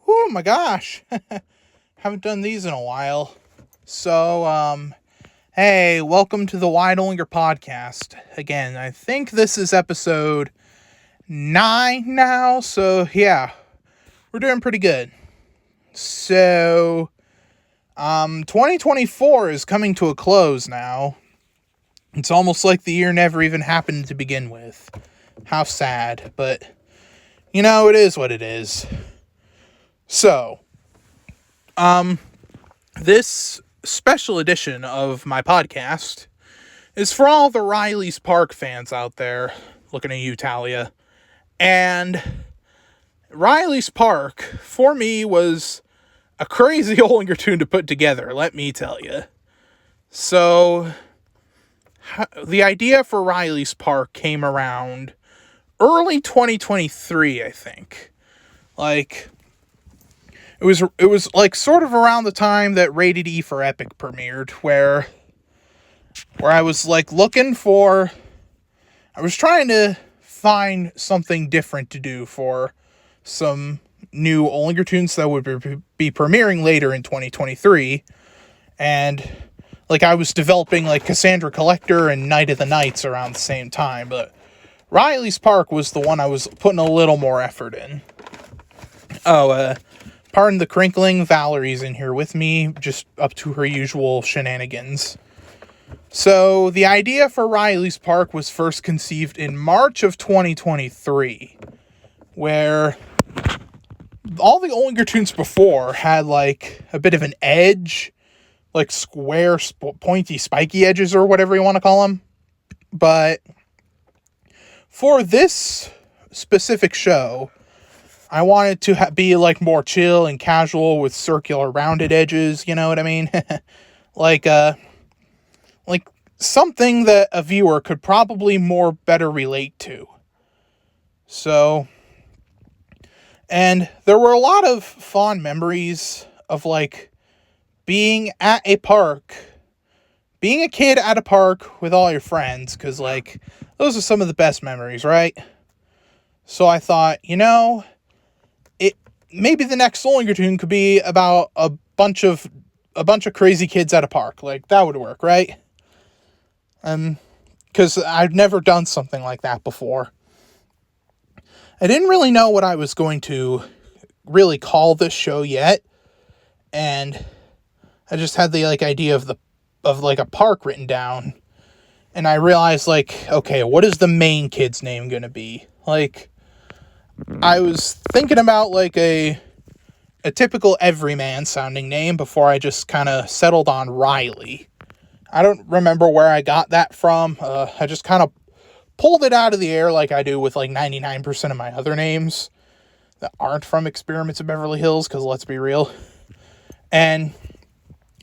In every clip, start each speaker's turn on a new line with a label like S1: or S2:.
S1: Oh my gosh. Haven't done these in a while. So, hey, welcome to the Wyatt Olinger podcast. Again, I think this is episode 9 now. So, yeah, we're doing pretty good. So, 2024 is coming to a close now. It's almost like the year never even happened to begin with. How sad, but it is what it is. So, this special edition of my podcast is for all the Riley's Park fans out there. Looking at you, Talia. And Riley's Park, for me, was a crazy Olinger tune to put together, let me tell you. So, the idea for Riley's Park came around early 2023, I think. It was like sort of around the time that Rated E for Epic premiered, where I was like I was trying to find something different to do for some new Olinger tunes that would be premiering later in 2023, and I was developing Cassandra Collector and Night of the Nights around the same time, but Riley's Park was the one I was putting a little more effort in. Pardon the crinkling, Valerie's in here with me, just up to her usual shenanigans. So, the idea for Riley's Park was first conceived in March of 2023, where all the Olinger tunes before had, a bit of an edge, square, pointy, spiky edges, or whatever you want to call them. But for this specific show, I wanted to be more chill and casual with circular rounded edges, you know what I mean? Something that a viewer could probably better relate to. So, and there were a lot of fond memories of being at a park, being a kid at a park with all your friends, because those are some of the best memories, right? So I thought, maybe the next Olinger tune could be about a bunch of crazy kids at a park. That would work, right? Because I've never done something like that before. I didn't really know what I was going to really call this show yet, and I just had the idea of a park written down, and I realized okay, what is the main kid's name gonna be? I was thinking about a typical everyman sounding name before I just kind of settled on Riley. I don't remember where I got that from. I just kind of pulled it out of the air like I do with 99% of my other names that aren't from Experiments in Beverly Hills, because let's be real. And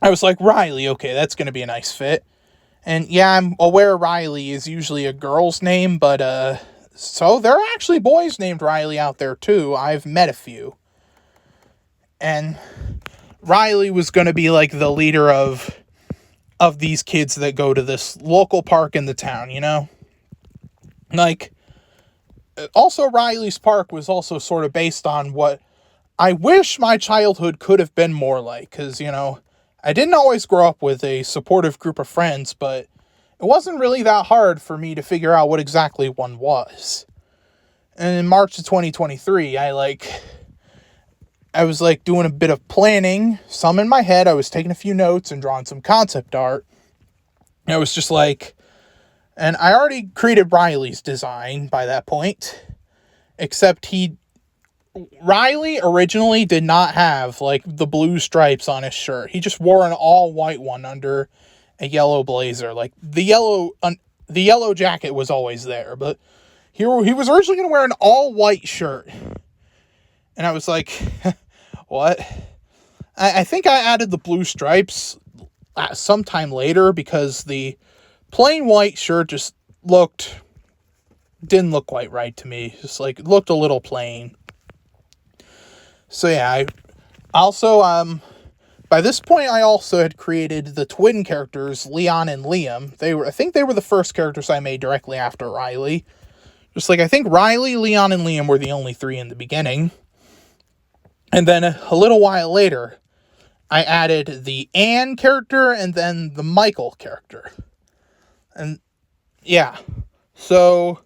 S1: I was like, Riley, okay, that's going to be a nice fit. And yeah, I'm aware Riley is usually a girl's name, but so there are actually boys named Riley out there too. I've met a few. And Riley was going to be the leader of these kids that go to this local park in the town, also Riley's Park was also sort of based on what I wish my childhood could have been more like, because, I didn't always grow up with a supportive group of friends, but it wasn't really that hard for me to figure out what exactly one was. And in March of 2023, I was doing a bit of planning, some in my head. I was taking a few notes and drawing some concept art. And I was just and I already created Riley's design by that point, except Riley originally did not have the blue stripes on his shirt. He just wore an all white one under a yellow blazer. The yellow jacket was always there, but he was originally going to wear an all white shirt. And I was like, what? I think I added the blue stripes sometime later, because the plain white shirt just didn't look quite right to me. Just it looked a little plain. So yeah, I also, by this point I also had created the twin characters, Leon and Liam. I think they were the first characters I made directly after Riley. Just I think Riley, Leon, and Liam were the only three in the beginning. And then a little while later, I added the Anne character and then the Michael character. And yeah, so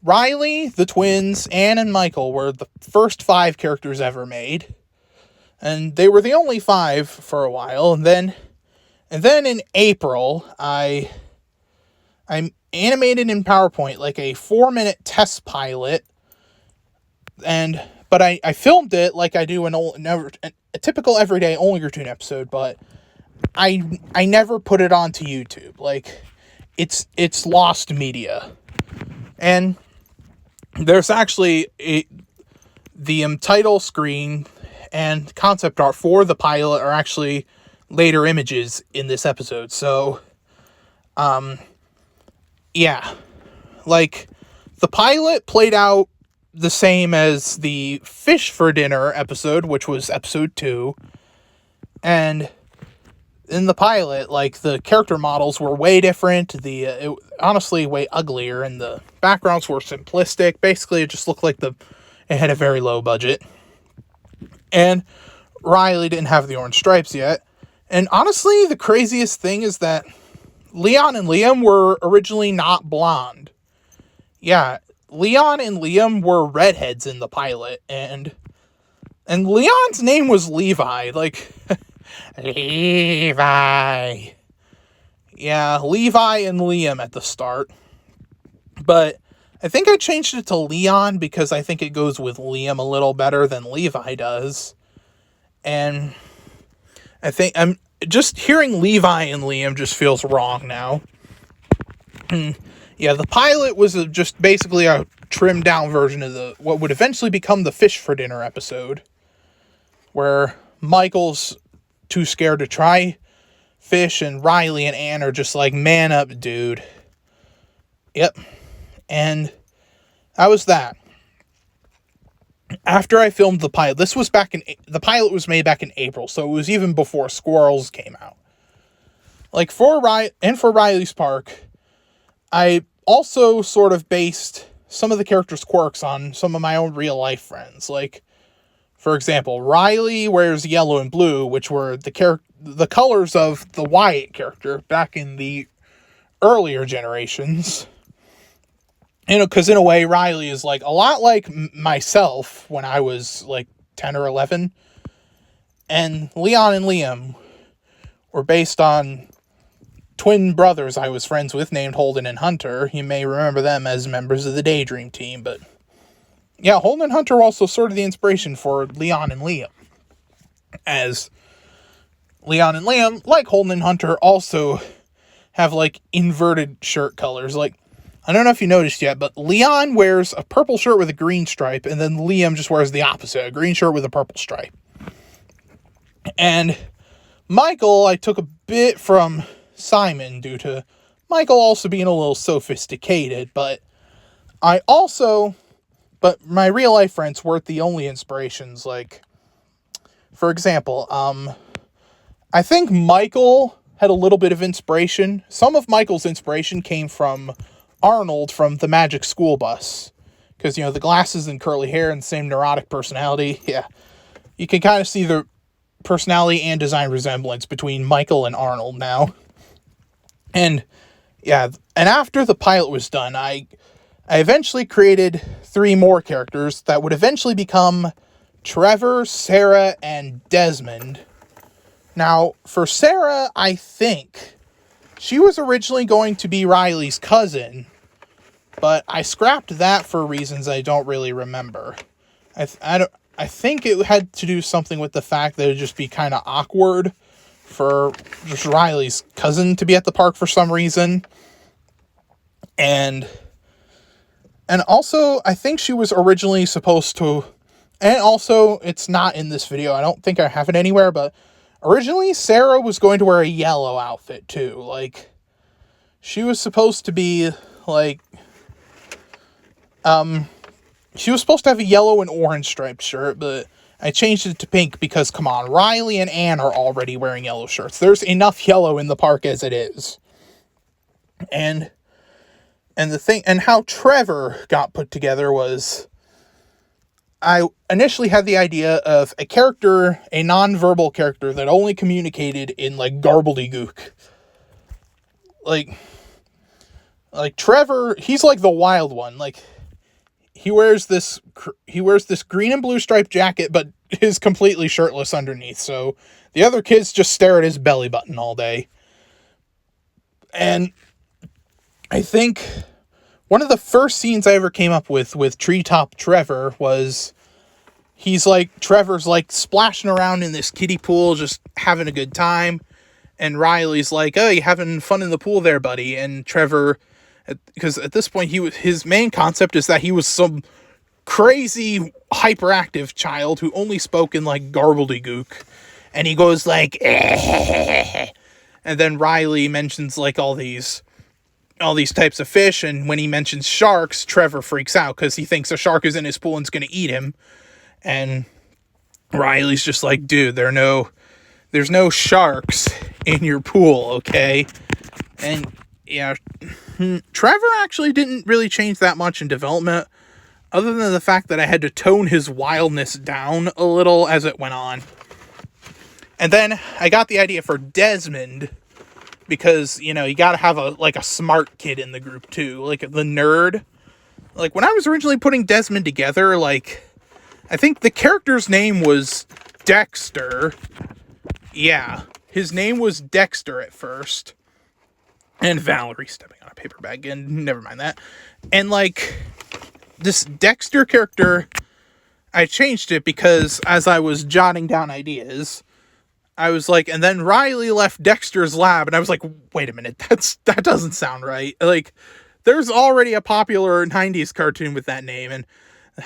S1: Riley, the twins, Anne and Michael were the first 5 characters ever made. And they were the only 5 for a while. And then in April, I animated in PowerPoint like a 4-minute test pilot. But I filmed it like I do a typical everyday Olinger Tune episode, but I never put it onto YouTube. Like, it's lost media. And there's actually the title screen and concept art for the pilot are actually later images in this episode. So, yeah, like, the pilot played out the same as the Fish for Dinner episode, which was episode 2. And in the pilot, like, the character models were way different. Honestly, way uglier, and the backgrounds were simplistic. Basically, it just looked like it had a very low budget. And Riley didn't have the orange stripes yet. And honestly, the craziest thing is that Leon and Liam were originally not blonde. Yeah, Leon and Liam were redheads in the pilot, and Leon's name was Levi, like, Levi. Yeah, Levi and Liam at the start. But I think I changed it to Leon because I think it goes with Liam a little better than Levi does. And I think I'm just hearing Levi and Liam just feels wrong now. Yeah, the pilot was just basically a trimmed down version of what would eventually become the Fish for Dinner episode, where Michael's too scared to try fish and Riley and Anne are just like, man up, dude. Yep. And that was that. After I filmed the pilot, the pilot was made back in April, so it was even before Squirrels came out. Like, for Riley's Park, I also sort of based some of the characters' quirks on some of my own real life friends. Like, for example, Riley wears yellow and blue, which were the colors of the Wyatt character back in the earlier generations. You know, because in a way, Riley is like a lot like myself when I was like 10 or 11. And Leon and Liam were based on twin brothers I was friends with named Holden and Hunter. You may remember them as members of the Daydream team, but yeah, Holden and Hunter were also sort of the inspiration for Leon and Liam. As Leon and Liam, like Holden and Hunter, also have like inverted shirt colors. Like, I don't know if you noticed yet, but Leon wears a purple shirt with a green stripe, and then Liam just wears the opposite, a green shirt with a purple stripe. And Michael, I took a bit from Simon due to Michael also being a little sophisticated, but my real life friends weren't the only inspirations. Like, for example, I think Michael had a little bit of inspiration. Some of Michael's inspiration came from Arnold from the Magic School Bus. Because, you know, the glasses and curly hair and the same neurotic personality. Yeah. You can kind of see the personality and design resemblance between Michael and Arnold now. And, yeah, and after the pilot was done, I eventually created 3 more characters that would eventually become Trevor, Sarah, and Desmond. Now, for Sarah, I think she was originally going to be Riley's cousin, but I scrapped that for reasons I don't really remember. I think it had to do something with the fact that it would just be kind of awkward for just Riley's cousin to be at the park for some reason. And also, I think she was originally supposed to, and also, it's not in this video, I don't think I have it anywhere, but originally, Sarah was going to wear a yellow outfit, too. Like, she was supposed to be, like, she was supposed to have a yellow and orange striped shirt, but I changed it to pink because, come on, Riley and Anne are already wearing yellow shirts. There's enough yellow in the park as it is. And how Trevor got put together was, I initially had the idea of a character, a non-verbal character that only communicated in, like, garbledy-gook. Like Trevor, he's like the wild one. Like, he wears this green and blue striped jacket, but is completely shirtless underneath. So the other kids just stare at his belly button all day. And I think one of the first scenes I ever came up with Treetop Trevor was Trevor's like splashing around in this kiddie pool, just having a good time. And Riley's like, "Oh, you having fun in the pool there, buddy?" And Trevor, because at this point his main concept is that he was some crazy hyperactive child who only spoke in like garbledy-gook, and he goes like, and then Riley mentions like all these types of fish, and when he mentions sharks, Trevor freaks out because he thinks a shark is in his pool and is going to eat him. And Riley's just like, "Dude, there's no sharks in your pool, okay?" And yeah, Trevor actually didn't really change that much in development, other than the fact that I had to tone his wildness down a little as it went on. And then I got the idea for Desmond, because, you gotta have a smart kid in the group too, like the nerd. Like, when I was originally putting Desmond together, like, I think the character's name was Dexter. Yeah, his name was Dexter at first. And Valerie stepping on a paper bag, and never mind that. And, like, this Dexter character, I changed it because as I was jotting down ideas, I was like, and then Riley left Dexter's lab, and I was like, wait a minute, that doesn't sound right. Like, there's already a popular 90s cartoon with that name, and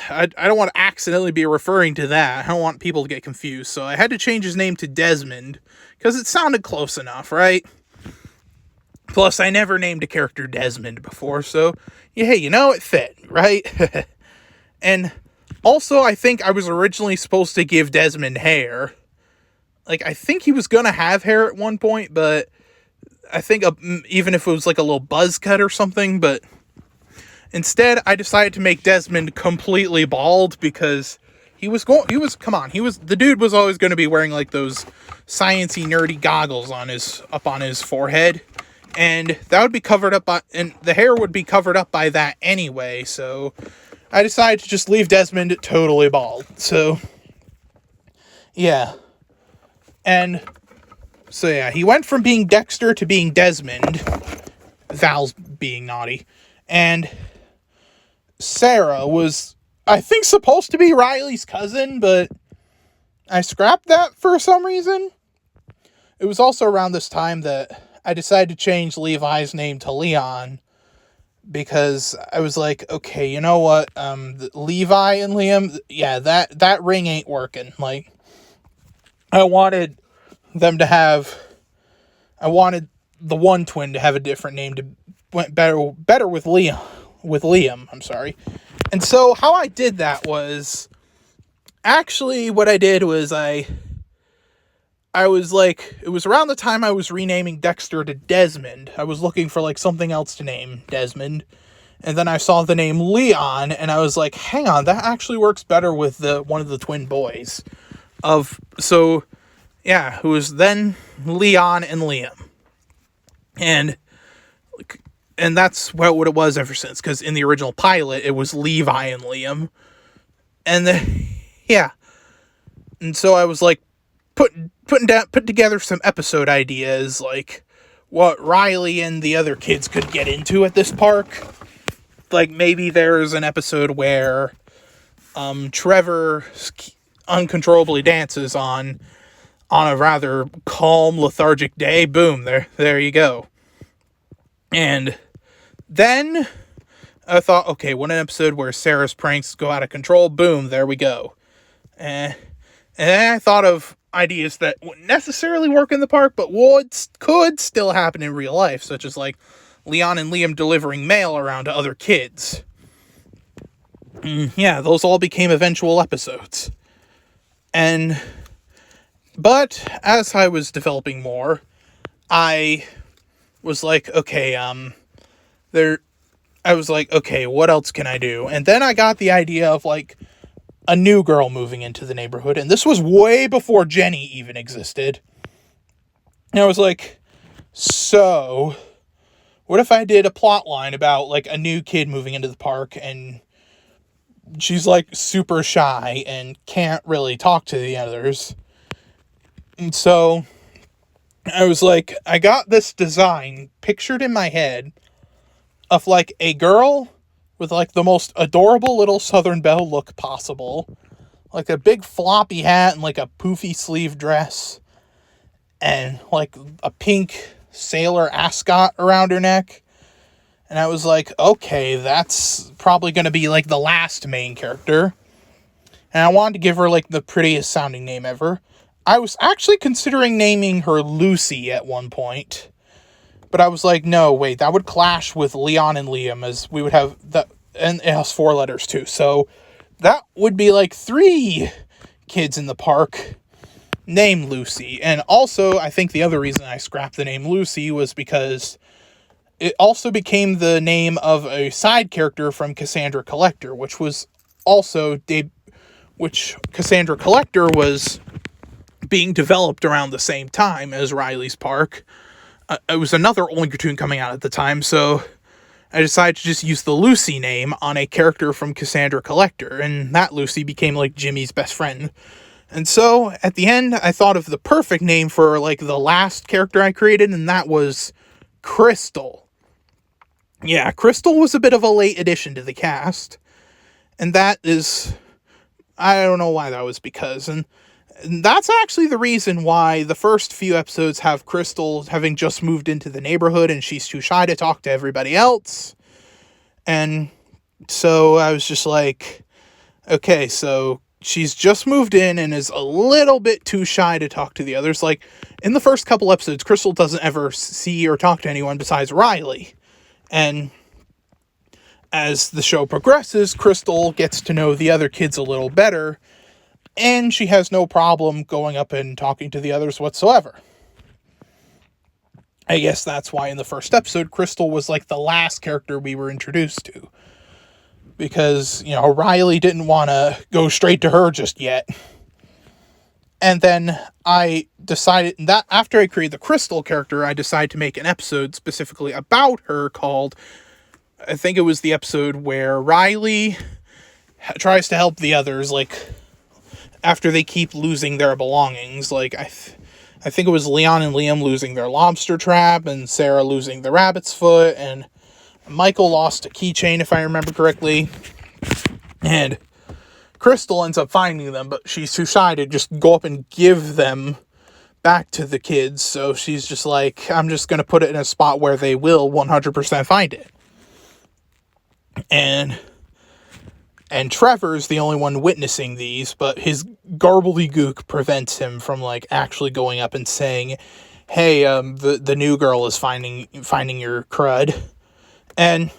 S1: I don't want to accidentally be referring to that. I don't want people to get confused, so I had to change his name to Desmond, because it sounded close enough, right? Plus, I never named a character Desmond before, so, yeah, hey, it fit, right? And also, I think I was originally supposed to give Desmond hair. Like, I think he was gonna have hair at one point, but I think even if it was like a little buzz cut or something, but instead, I decided to make Desmond completely bald because the dude was always going to be wearing like those sciencey nerdy goggles up on his forehead, and that would be covered up and the hair would be covered up by that anyway, so I decided to just leave Desmond totally bald. So, yeah. And so, yeah, he went from being Dexter to being Desmond. Val's being naughty. And Sarah was, I think, supposed to be Riley's cousin, but I scrapped that for some reason. It was also around this time that I decided to change Levi's name to Leon, because I was like, okay, you know what, Levi and Liam, yeah, that ring ain't working. Like, I wanted the one twin to have a different name to went better with Liam, I'm sorry. And so how I did that was, actually what I did was I was like, it was around the time I was renaming Dexter to Desmond. I was looking for like something else to name Desmond. And then I saw the name Leon, and I was like, hang on, that actually works better with one of the twin boys. Who was then Leon and Liam. And that's what it was ever since, because in the original pilot, it was Levi and Liam. And then, yeah. And so I was like, put together some episode ideas, like what Riley and the other kids could get into at this park. Like, maybe there's an episode where Trevor uncontrollably dances on a rather calm, lethargic day. Boom, there you go. And then I thought, okay, what an episode where Sarah's pranks go out of control. Boom, there we go. And then I thought of ideas that wouldn't necessarily work in the park, but could still happen in real life, such as like Leon and Liam delivering mail around to other kids. Yeah, those all became eventual episodes. But as I was developing more, I was like, okay, what else can I do? And then I got the idea of like a new girl moving into the neighborhood. And this was way before Jenny even existed. And I was like, so what if I did a plot line about like a new kid moving into the park and she's like super shy and can't really talk to the others. And so I was like, I got this design pictured in my head of like a girl with like the most adorable little Southern Belle look possible. Like a big floppy hat and like a poofy sleeve dress. And like a pink sailor ascot around her neck. And I was like, okay, that's probably going to be like the last main character. And I wanted to give her like the prettiest sounding name ever. I was actually considering naming her Lucy at one point. But I was like, no, wait, that would clash with Leon and Liam, as we would have that, and it has 4 letters too. So that would be like 3 kids in the park named Lucy. And also, I think the other reason I scrapped the name Lucy was because it also became the name of a side character from Cassandra Collector, which was also which Cassandra Collector was being developed around the same time as Riley's Park. It was another Olinger cartoon coming out at the time, so I decided to just use the Lucy name on a character from Cassandra Collector, and that Lucy became like Jimmy's best friend. And so at the end, I thought of the perfect name for like the last character I created, and that was Crystal. Yeah, Crystal was a bit of a late addition to the cast, and that is, I don't know why that was because, and that's actually the reason why the first few episodes have Crystal having just moved into the neighborhood and she's too shy to talk to everybody else. And so I was just like, okay, so she's just moved in and is a little bit too shy to talk to the others. Like, in the first couple episodes, Crystal doesn't ever see or talk to anyone besides Riley. And as the show progresses, Crystal gets to know the other kids a little better, and she has no problem going up and talking to the others whatsoever. I guess that's why in the first episode, Crystal was like the last character we were introduced to. Because, you know, Riley didn't want to go straight to her just yet. And then I decided that after I created the Crystal character, I decided to make an episode specifically about her called, I think it was the episode where Riley tries to help the others, like, after they keep losing their belongings. Like, I think it was Leon and Liam losing their lobster trap, and Sarah losing the rabbit's foot, and Michael lost a keychain, if I remember correctly. And Crystal ends up finding them, but she's too shy to just go up and give them back to the kids. So she's just like, I'm just going to put it in a spot where they will 100% find it. And Trevor's the only one witnessing these, but his gobbledygook prevents him from, like, actually going up and saying, hey, the new girl is finding your crud. And,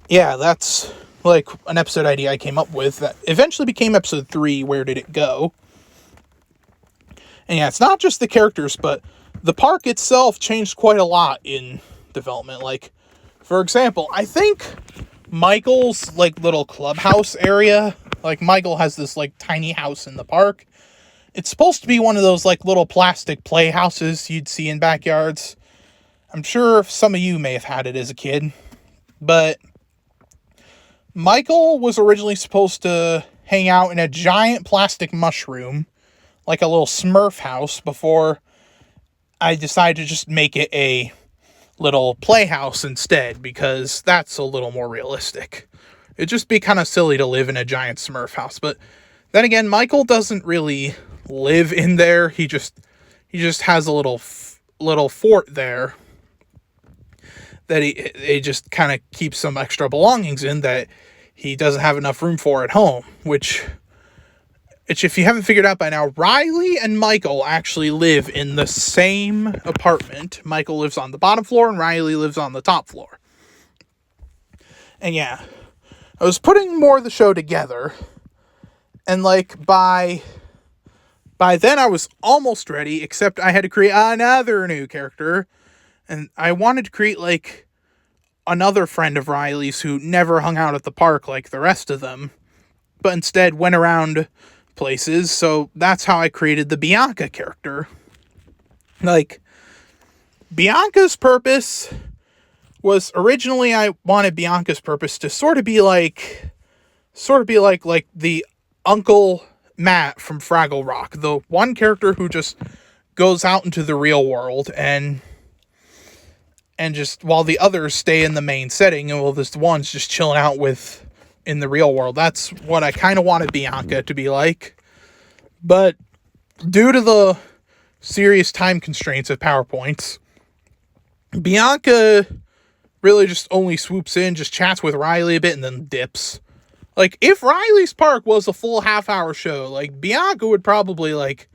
S1: yeah, that's, like, an episode idea I came up with that eventually became episode 3, Where Did It Go? And, yeah, it's not just the characters, but the park itself changed quite a lot in development. Like, for example, I think Michael's, like, little clubhouse area, like, Michael has this, like, tiny house in the park. It's supposed to be one of those, like, little plastic playhouses you'd see in backyards. I'm sure some of you may have had it as a kid. But Michael was originally supposed to hang out in a giant plastic mushroom, like a little Smurf house, before I decided to just make it a little playhouse instead, because that's a little more realistic. It'd just be kind of silly to live in a giant Smurf house. But then again, Michael doesn't really live in there. He just has a little fort there that he just kind of keeps some extra belongings in that he doesn't have enough room for at home, which if you haven't figured out by now, Riley and Michael actually live in the same apartment. Michael lives on the bottom floor and Riley lives on the top floor. And yeah, I was putting more of the show together, and like by then I was almost ready, except I had to create another new character, and I wanted to create like another friend of Riley's who never hung out at the park like the rest of them. but instead went around places. So that's how I created the Bianca character. Like, Bianca's purpose was originally, I wanted Bianca's purpose to sort of be like the Uncle Matt from Fraggle Rock, the one character who just goes out into the real world and just, while the others stay in the main setting, and this one's just chilling out in the real world. That's what I kind of wanted Bianca to be like. But due to the serious time constraints of PowerPoints, Bianca really just only swoops in, just chats with Riley a bit, and then dips. Like, if Riley's Park was a full half-hour show, like, Bianca would probably, like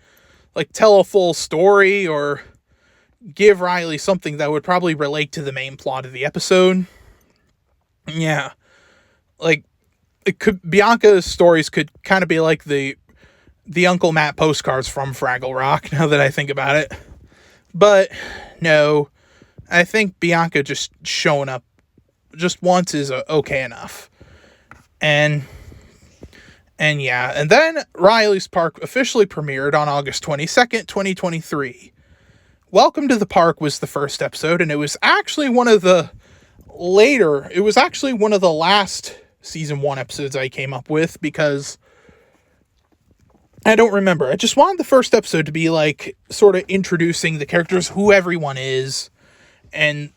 S1: tell a full story, or give Riley something that would probably relate to the main plot of the episode. Yeah. Like, Bianca's stories could kind of be like the Uncle Matt postcards from Fraggle Rock, now that I think about it. But, no. I think Bianca just showing up just once is okay enough. And yeah. And then Riley's Park officially premiered on August 22nd, 2023. Welcome to the Park was the first episode, and it was actually one of the last season 1 episodes I came up with, because I don't remember. I just wanted the first episode to be like sort of introducing the characters, who everyone is, and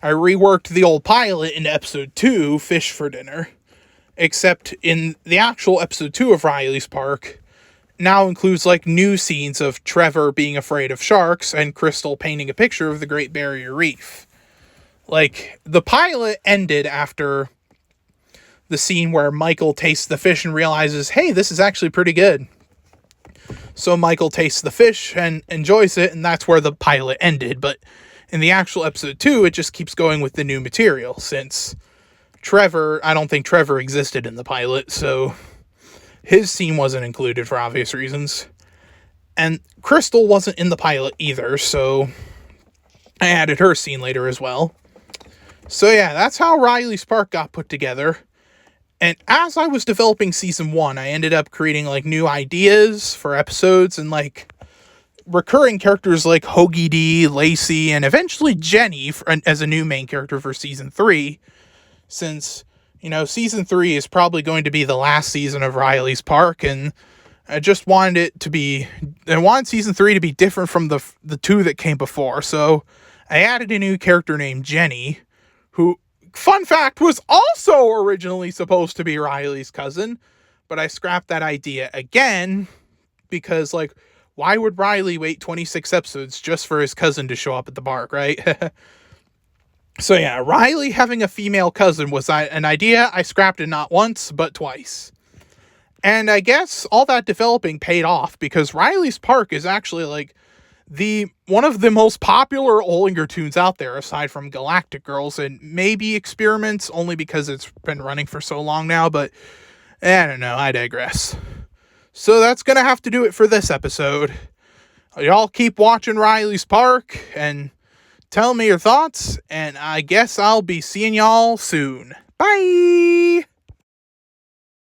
S1: I reworked the old pilot into episode 2, Fish for Dinner, except in the actual episode 2 of Riley's Park now includes like new scenes of Trevor being afraid of sharks and Crystal painting a picture of the Great Barrier Reef. Like, the pilot ended after the scene where Michael tastes the fish and realizes, hey, this is actually pretty good. So Michael tastes the fish and enjoys it, and that's where the pilot ended. But in the actual episode 2, it just keeps going with the new material, since I don't think Trevor existed in the pilot, so his scene wasn't included for obvious reasons. And Crystal wasn't in the pilot either, so I added her scene later as well. So yeah, that's how Riley's Park got put together. And as I was developing season 1, I ended up creating like new ideas for episodes, and like recurring characters like Hoagie D, Lacey, and eventually Jenny as a new main character for season 3. Since, season 3 is probably going to be the last season of Riley's Park, and I just wanted I wanted season 3 to be different from the 2 that came before, so I added a new character named Jenny, who, fun fact, was also originally supposed to be Riley's cousin, but I scrapped that idea again, because, like, why would Riley wait 26 episodes just for his cousin to show up at the park, right? So yeah, Riley having a female cousin was an idea I scrapped it not once, but twice. And I guess all that developing paid off, because Riley's Park is actually like one of the most popular Olinger tunes out there, aside from Galactic Girls and maybe Experiments, only because it's been running for so long now, but I don't know, I digress. So that's gonna have to do it for this episode. Y'all keep watching Riley's Park, and tell me your thoughts, and I guess I'll be seeing y'all soon. Bye!